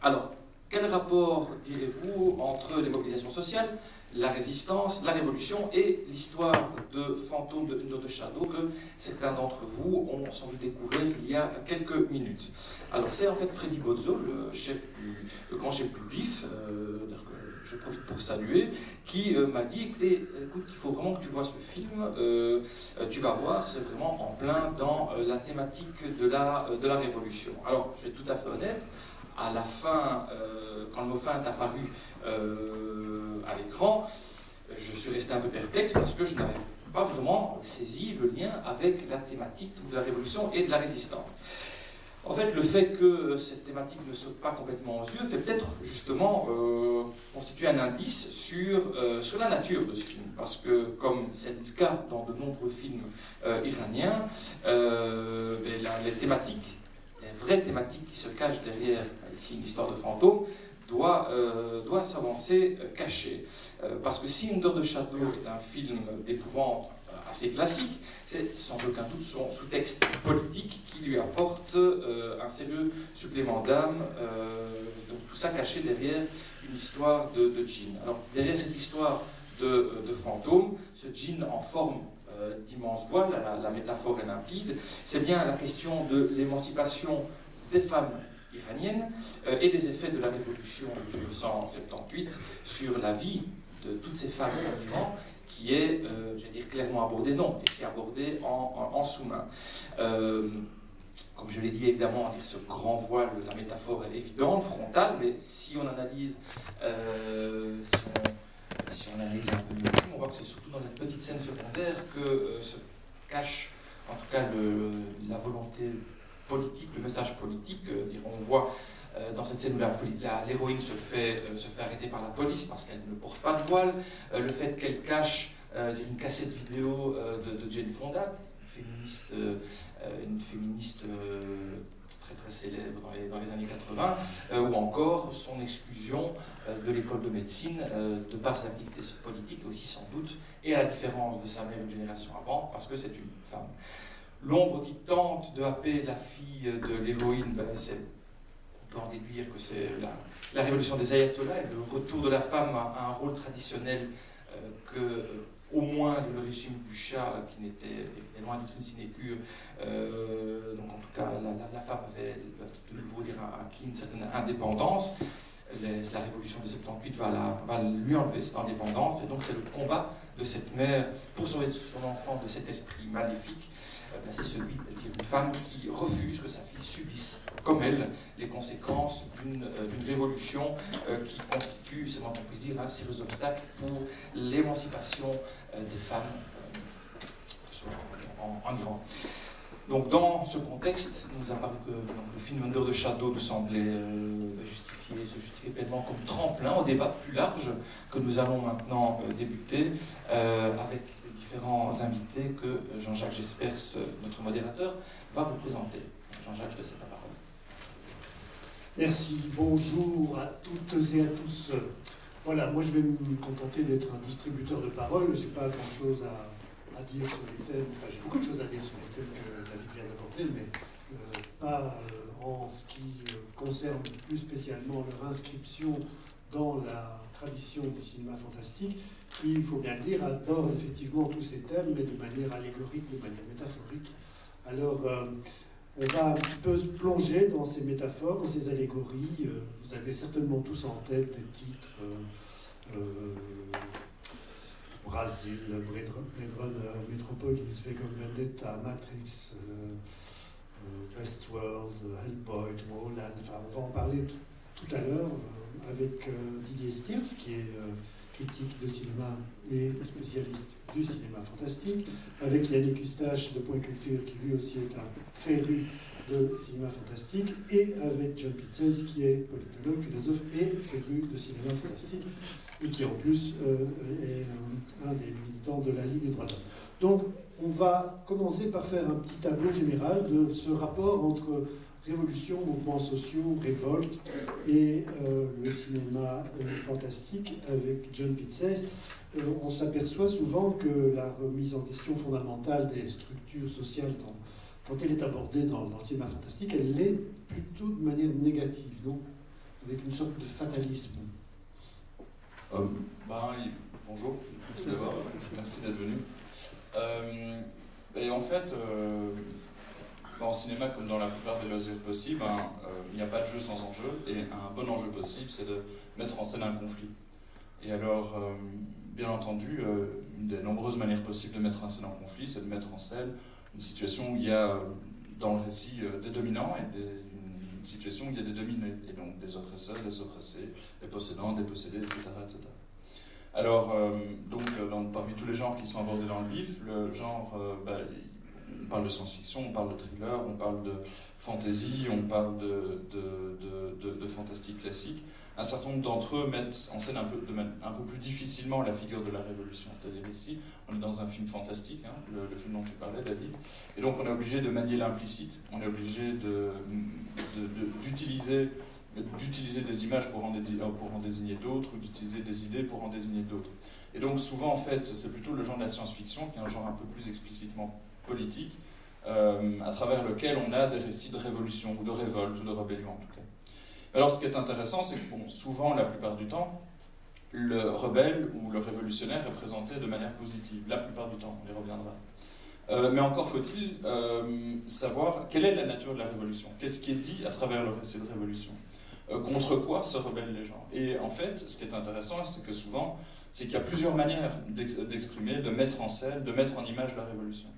Alors, quel rapport, direz-vous, entre les mobilisations sociales, la résistance, la révolution et l'histoire de Fantôme de Under the Shadow que certains d'entre vous ont sans doute découvert il y a quelques minutes. Alors c'est en fait Freddy Bozzo, le grand chef du BIF, que je profite pour saluer, qui m'a dit, écoute, il faut vraiment que tu vois ce film, tu vas voir, c'est vraiment en plein dans la thématique de la révolution. Alors, je vais être tout à fait honnête, à la fin, quand le mot fin est apparu à l'écran, je suis resté un peu perplexe parce que je n'avais pas vraiment saisi le lien avec la thématique de la révolution et de la résistance. En fait, le fait que cette thématique ne saute pas complètement aux yeux fait peut-être justement constituer un indice sur la nature de ce film. Parce que, comme c'est le cas dans de nombreux films iraniens, les thématiques, les vraies thématiques qui se cachent derrière, ici une histoire de fantôme, doit s'avancer caché. Parce que si Under the Shadow est un film d'épouvante assez classique, c'est sans aucun doute son sous-texte politique qui lui apporte un sérieux supplément d'âme, donc tout ça caché derrière une histoire de djinn. Alors derrière cette histoire de fantôme, ce djinn en forme d'immense voile, la métaphore est limpide, c'est bien la question de l'émancipation des femmes iraniennes et des effets de la révolution de 1978 sur la vie de toutes ces femmes en Iran, qui est, je vais dire, clairement abordée, non, qui est abordée en sous-main. Comme je l'ai dit, évidemment, dire ce grand voile, la métaphore est évidente, frontale, mais si on analyse, si on analyse un peu mieux, on voit que c'est surtout dans les petites scènes secondaires que se cache, en tout cas, la volonté politique, le message politique. On voit dans cette scène où l'héroïne se fait arrêter par la police parce qu'elle ne porte pas de voile, le fait qu'elle cache une cassette vidéo de Jane Fonda, une féministe très très célèbre dans les années 80, ou encore son exclusion de l'école de médecine de par ses activités politiques, et aussi sans doute, et à la différence de sa mère une génération avant, parce que c'est une femme. L'ombre qui tente de happer la fille de l'héroïne, on peut en déduire que c'est la révolution des ayatollahs et le retour de la femme à un rôle traditionnel au moins de le régime du Shah, qui était loin d'être une sinécure. Donc en tout cas, la femme avait de nouveau acquis une certaine indépendance. La révolution de 78 va lui enlever cette indépendance, et donc c'est le combat de cette mère pour sauver son enfant de cet esprit maléfique. C'est celui d'une femme qui refuse que sa fille subisse, comme elle, les conséquences d'une révolution qui constitue, c'est moins qu'on puisse dire, un sérieux obstacle pour l'émancipation des femmes en Iran. Donc dans ce contexte, il nous a paru que le film Under the Shadow nous semblait se justifier pleinement comme tremplin au débat plus large que nous allons maintenant débuter avec des différents invités que Jean-Jacques Jespers, notre modérateur, va vous présenter. Jean-Jacques, je te cède la parole. Merci, bonjour à toutes et à tous. Voilà, moi je vais me contenter d'être un distributeur de paroles, j'ai pas grand-chose à dire sur les thèmes, enfin j'ai beaucoup de choses à dire sur les thèmes que David vient d'aborder, mais pas en ce qui concerne plus spécialement leur inscription dans la tradition du cinéma fantastique, qui, il faut bien le dire, aborde effectivement tous ces thèmes, mais de manière allégorique, de manière métaphorique. Alors, on va un petit peu se plonger dans ces métaphores, dans ces allégories. Vous avez certainement tous en tête des titres Brazil, Blade Runner, Metropolis, V comme Vendetta, Matrix, Westworld, Hellboy, Tomorrowland. Enfin, on va en parler tout à l'heure avec Didier Stiers, qui est critique de cinéma et spécialiste du cinéma fantastique, avec Yannick Eustache de Point Culture, qui lui aussi est un féru de cinéma fantastique, et avec John Pizzes, qui est politologue, philosophe et féru de cinéma fantastique, et qui en plus est un des militants de la Ligue des droits de l'homme. Donc on va commencer par faire un petit tableau général de ce rapport entre révolution, mouvements sociaux, révolte et le cinéma fantastique avec John Pizzes. On s'aperçoit souvent que la remise en question fondamentale des structures sociales, quand elle est abordée dans le cinéma fantastique, elle l'est plutôt de manière négative. Donc, avec une sorte de fatalisme. Bonjour, tout d'abord, merci d'être venu. Et en fait, en cinéma, comme dans la plupart des loisirs possibles, il n'y a pas de jeu sans enjeu, et un bon enjeu possible, c'est de mettre en scène un conflit. Et alors, bien entendu, une des nombreuses manières possibles de mettre en scène un conflit, c'est de mettre en scène une situation où il y a, dans le récit, des dominants et une situation où il y a des dominés, et donc des oppresseurs, des oppressés, des possédants, des possédés, etc. etc. Alors, parmi tous les genres qui sont abordés dans le BIF, le genre, on parle de science-fiction, on parle de thriller, on parle de fantasy, on parle de fantastique classique. Un certain nombre d'entre eux mettent en scène un peu plus difficilement la figure de la révolution. C'est-à-dire ici, on est dans un film fantastique, hein, le film dont tu parlais, David, et donc on est obligé de manier l'implicite, on est obligé d'utiliser des images pour en désigner d'autres, ou d'utiliser des idées pour en désigner d'autres. Et donc souvent, en fait, c'est plutôt le genre de la science-fiction, qui est un genre un peu plus explicitement politique, à travers lequel on a des récits de révolution, ou de révolte, ou de rébellion en tout cas. Alors ce qui est intéressant, c'est que souvent, la plupart du temps, le rebelle ou le révolutionnaire est présenté de manière positive, la plupart du temps, on y reviendra. Mais encore faut-il savoir quelle est la nature de la révolution, qu'est-ce qui est dit à travers le récit de révolution. Contre quoi se rebellent les gens. Et en fait, ce qui est intéressant, c'est que souvent, c'est qu'il y a plusieurs manières d'exprimer, de mettre en scène, de mettre en image la révolution.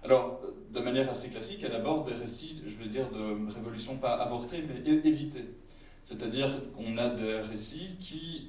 Alors, de manière assez classique, il y a d'abord des récits, je veux dire, de révolution pas avortée, mais évitée. C'est-à-dire qu'on a des récits qui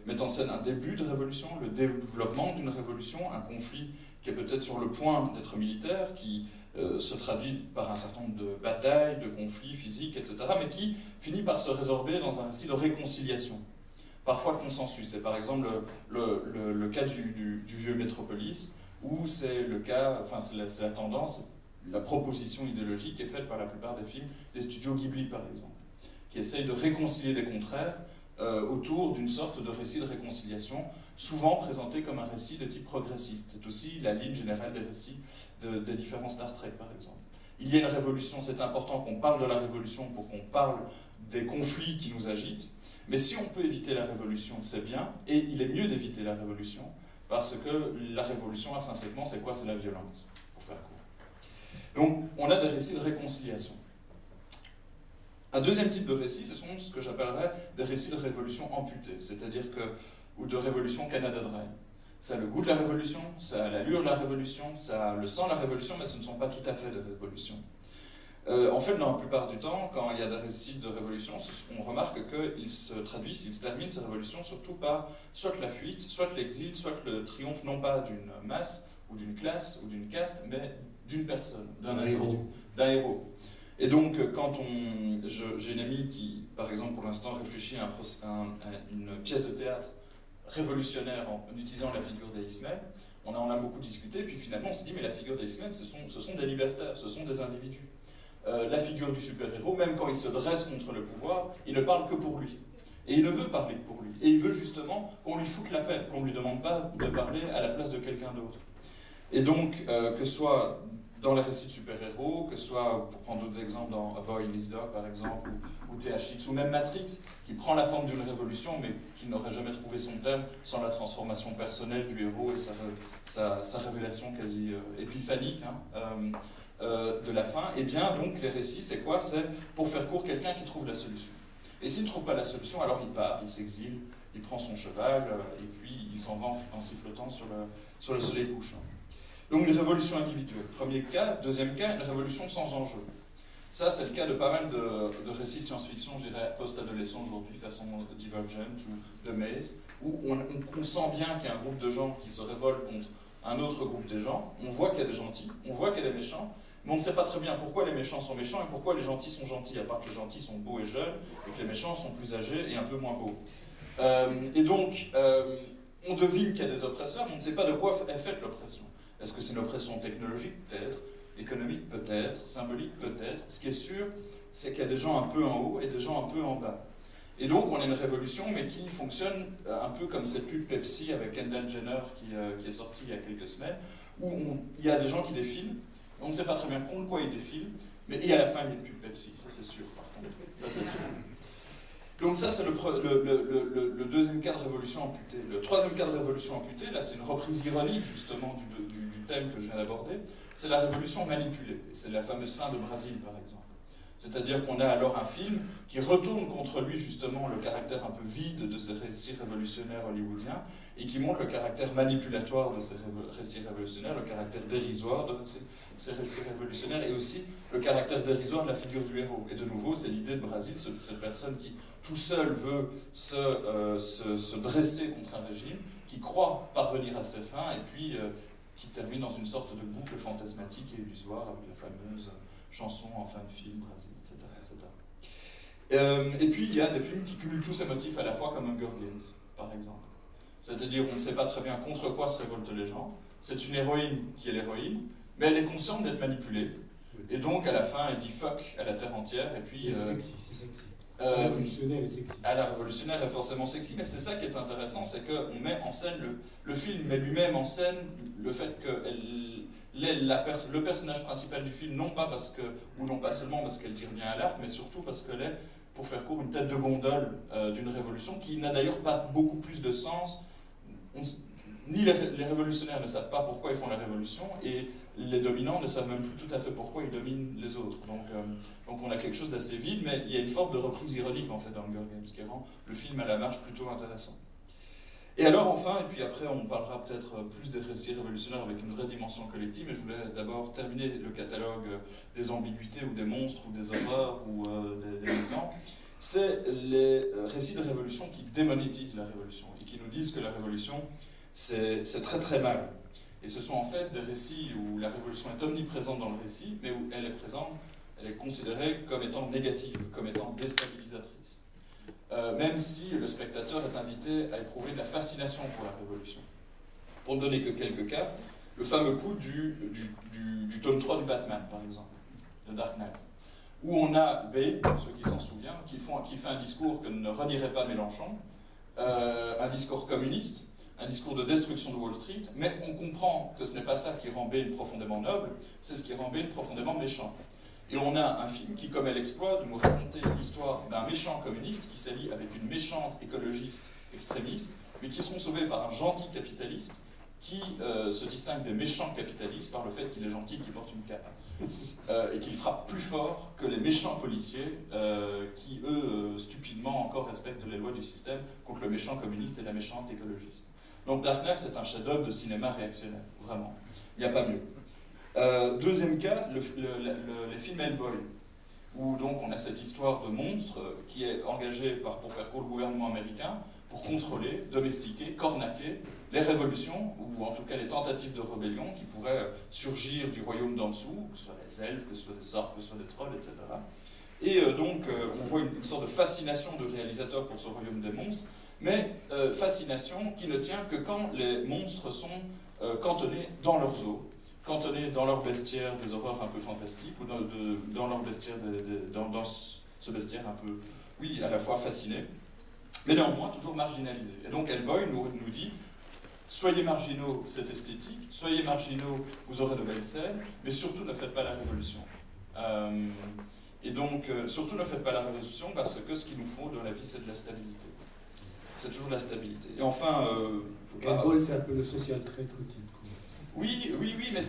mettent en scène un début de révolution, le développement d'une révolution, un conflit qui est peut-être sur le point d'être militaire, qui se traduit par un certain nombre de batailles, de conflits physiques, etc., mais qui finit par se résorber dans un récit de réconciliation, parfois de consensus. C'est par exemple le cas du vieux Métropolis, où c'est le cas, enfin c'est la tendance, la proposition idéologique est faite par la plupart des films des studios Ghibli par exemple, qui essayent de réconcilier des contraires autour d'une sorte de récit de réconciliation, souvent présenté comme un récit de type progressiste. C'est aussi la ligne générale des récits des différents Star Trek, par exemple. Il y a une révolution, c'est important qu'on parle de la révolution pour qu'on parle des conflits qui nous agitent, mais si on peut éviter la révolution, c'est bien, et il est mieux d'éviter la révolution, parce que la révolution, intrinsèquement, c'est quoi? C'est la violence, pour faire court. Donc, on a des récits de réconciliation. Un deuxième type de récit, ce sont ce que j'appellerais des récits de révolution amputés, c'est-à-dire ou de révolution Canada Dry. Ça a le goût de la révolution, ça a l'allure de la révolution, ça a le sang de la révolution, mais ce ne sont pas tout à fait de révolution. En fait, dans la plupart du temps, quand il y a des récits de révolution, on remarque qu'ils se traduisent, ils se terminent ces révolutions surtout par soit la fuite, soit l'exil, soit le triomphe non pas d'une masse, ou d'une classe, ou d'une caste, mais d'une personne, d'un héros. Et donc, j'ai une amie qui, par exemple, pour l'instant, réfléchit à une pièce de théâtre révolutionnaire en utilisant la figure d'Aïsmel, on en a beaucoup discuté, puis finalement on s'est dit, mais la figure d'Aïsmel, ce sont des libertaires, ce sont des individus. La figure du super-héros, même quand il se dresse contre le pouvoir, il ne parle que pour lui. Et il ne veut parler que pour lui. Et il veut justement qu'on lui foute la paix, qu'on ne lui demande pas de parler à la place de quelqu'un d'autre. Et donc, que ce soit dans les récits de super-héros, que ce soit, pour prendre d'autres exemples, dans A Boy in His Dog, par exemple, ou THX, ou même Matrix, qui prend la forme d'une révolution, mais qui n'aurait jamais trouvé son terme sans la transformation personnelle du héros et sa révélation quasi épiphanique de la fin. Et bien, donc, les récits, c'est quoi? C'est, pour faire court, quelqu'un qui trouve la solution. Et s'il ne trouve pas la solution, alors il part, il s'exile, il prend son cheval, et puis il s'en va en sifflotant sur le soleil couchant. Donc une révolution individuelle, premier cas. Deuxième cas, une révolution sans enjeu. Ça, c'est le cas de pas mal de récits de science-fiction, je dirais, post-adolescents aujourd'hui, façon Divergent ou The Maze, où on sent bien qu'il y a un groupe de gens qui se révoltent contre un autre groupe de gens. On voit qu'il y a des gentils, on voit qu'il y a des méchants, mais on ne sait pas très bien pourquoi les méchants sont méchants et pourquoi les gentils sont gentils, à part que les gentils sont beaux et jeunes, et que les méchants sont plus âgés et un peu moins beaux. Et donc, on devine qu'il y a des oppresseurs, mais on ne sait pas de quoi est faite l'oppression. Est-ce que c'est une oppression technologique? Peut-être. Économique? Peut-être. Symbolique? Peut-être. Ce qui est sûr, c'est qu'il y a des gens un peu en haut et des gens un peu en bas. Et donc, on a une révolution, mais qui fonctionne un peu comme cette pub Pepsi avec Kendall Jenner qui est sortie il y a quelques semaines, où il y a des gens qui défilent, on ne sait pas très bien contre quoi ils défilent, mais et à la fin, il y a une pub Pepsi, ça c'est sûr, par contre. Ça c'est sûr. Donc ça, c'est le deuxième cas de révolution amputée. Le troisième cas de révolution amputée, là, c'est une reprise ironique, justement, du thème que je viens d'aborder. C'est la révolution manipulée. C'est la fameuse fin de Brésil, par exemple. C'est-à-dire qu'on a alors un film qui retourne contre lui, justement, le caractère un peu vide de ces récits révolutionnaires hollywoodiens et qui montre le caractère manipulatoire de ces récits révolutionnaires, le caractère dérisoire de ces récits révolutionnaires et aussi le caractère dérisoire de la figure du héros. Et de nouveau, c'est l'idée de Brésil, cette personne qui, tout seul, veut se dresser contre un régime, qui croit parvenir à ses fins et puis qui termine dans une sorte de boucle fantasmatique et illusoire avec la fameuse chanson en fin de film, Brésil, etc. Et puis il y a des films qui cumulent tous ces motifs à la fois, comme Hunger Games, par exemple. C'est-à-dire on ne sait pas très bien contre quoi se révoltent les gens. C'est une héroïne qui est l'héroïne, mais elle est consciente d'être manipulée. Et donc à la fin, elle dit fuck à la terre entière. Et puis c'est sexy, c'est sexy. La révolutionnaire est sexy. La révolutionnaire est forcément sexy, mais c'est ça qui est intéressant, c'est qu'on met en scène, le film met lui-même en scène le fait que le personnage principal du film, non pas seulement parce qu'elle tire bien à l'arc, mais surtout parce qu'elle est, pour faire court, une tête de gondole d'une révolution qui n'a d'ailleurs pas beaucoup plus de sens. Ni les révolutionnaires ne savent pas pourquoi ils font la révolution, et les dominants ne savent même plus tout à fait pourquoi ils dominent les autres. Donc on a quelque chose d'assez vide, mais il y a une forme de reprise ironique en fait dans Hunger Games qui rend le film à la marge plutôt intéressant. Et alors enfin, et puis après on parlera peut-être plus des récits révolutionnaires avec une vraie dimension collective, mais je voulais d'abord terminer le catalogue des ambiguïtés ou des monstres ou des horreurs ou des mutants. C'est les récits de révolution qui démonétisent la révolution et qui nous disent que la révolution c'est très très mal. Et ce sont en fait des récits où la révolution est omniprésente dans le récit, mais où elle est présente, elle est considérée comme étant négative, comme étant déstabilisatrice. Même si le spectateur est invité à éprouver de la fascination pour la révolution. Pour ne donner que quelques cas, le fameux coup du tome 3 du Batman, par exemple, de Dark Knight, où on a Bane, ceux qui s'en souviennent, qui fait un discours que ne renierait pas Mélenchon, un discours communiste, un discours de destruction de Wall Street, mais on comprend que ce n'est pas ça qui rend Bane profondément noble, c'est ce qui rend Bane profondément méchant. Et on a un film qui commet l'exploit de nous raconter l'histoire d'un méchant communiste qui s'allie avec une méchante écologiste extrémiste, mais qui seront sauvés par un gentil capitaliste qui se distingue des méchants capitalistes par le fait qu'il est gentil et qu'il porte une cape. Et qu'il frappe plus fort que les méchants policiers qui, eux, stupidement encore respectent les lois du système contre le méchant communiste et la méchante écologiste. Donc Dark Knight, c'est un chef-d'œuvre de cinéma réactionnaire, vraiment. Il n'y a pas mieux. Deuxième cas, les films Hellboy, où donc on a cette histoire de monstre qui est engagée pour faire court le gouvernement américain pour contrôler, domestiquer, cornaquer les révolutions, ou en tout cas les tentatives de rébellion qui pourraient surgir du royaume d'en dessous, que ce soit des elfes, que ce soit des orques, que ce soit des trolls, etc. Et donc on voit une sorte de fascination de réalisateur pour ce royaume des monstres, mais fascination qui ne tient que quand les monstres sont cantonnés dans leurs eaux, cantonnés dans leur bestiaire des horreurs un peu fantastiques, ou dans leur bestiaire dans ce bestiaire un peu, oui, à la fois fasciné, mais néanmoins toujours marginalisé. Et donc Hellboy nous dit, soyez marginaux, c'est esthétique, soyez marginaux, vous aurez de belles scènes, mais surtout ne faites pas la révolution. Et donc, surtout ne faites pas la révolution, parce que ce qu'il nous faut dans la vie, c'est de la stabilité. C'est toujours de la stabilité. Et enfin... Hellboy, c'est un peu le social traître type. Oui, mais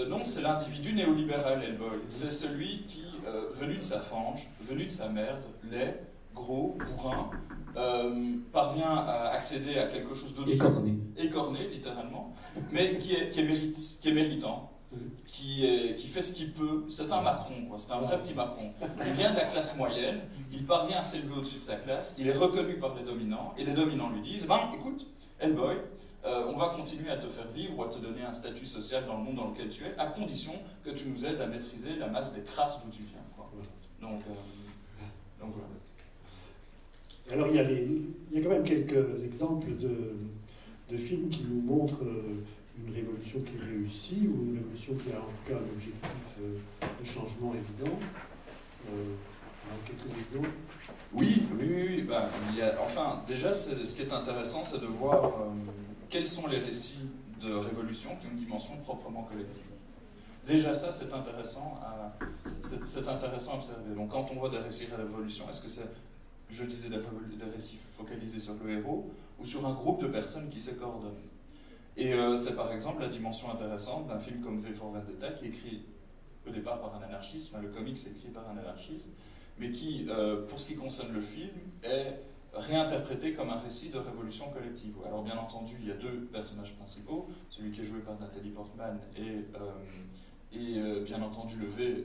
non, c'est l'individu néolibéral, Hellboy. C'est celui qui, venu de sa fange, venu de sa merde, laid, gros, bourrin, parvient à accéder à quelque chose d'au-dessus. Écorné, littéralement, mais qui est méritant, qui fait ce qu'il peut. C'est un Macron, quoi. C'est un vrai petit Macron. Il vient de la classe moyenne, il parvient à s'élever au-dessus de sa classe, il est reconnu par les dominants, et les dominants lui disent, écoute, Hellboy, on va continuer à te faire vivre ou à te donner un statut social dans le monde dans lequel tu es, à condition que tu nous aides à maîtriser la masse des crasses d'où tu viens, quoi. Donc voilà. Alors il y a quand même quelques exemples de films qui nous montrent une révolution qui est réussie, ou une révolution qui a en tout cas un objectif de changement évident. Quelques exemples. Oui. Enfin, déjà, ce qui est intéressant, c'est de voir quels sont les récits de révolution qui ont une dimension proprement collective. déjà ça, c'est intéressant à observer. Donc quand on voit des récits de révolution, est-ce que c'est, je disais, des récits focalisés sur le héros ou sur un groupe de personnes qui se coordonnent? Et c'est par exemple la dimension intéressante d'un film comme V for Vendetta, qui est écrit au départ par un anarchiste, le comics est écrit par un anarchiste, mais qui, pour ce qui concerne le film, est réinterprété comme un récit de révolution collective. Alors bien entendu, il y a deux personnages principaux, celui qui est joué par Nathalie Portman et bien entendu le V...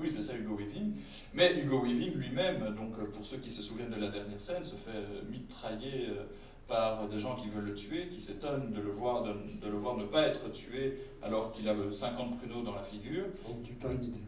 oui, c'est ça, Hugo Weaving. Mais Hugo Weaving lui-même, donc pour ceux qui se souviennent de la dernière scène, se fait mitrailler par des gens qui veulent le tuer, qui s'étonnent de le voir ne pas être tué alors qu'il a 50 pruneaux dans la figure. On ne tue pas une idée.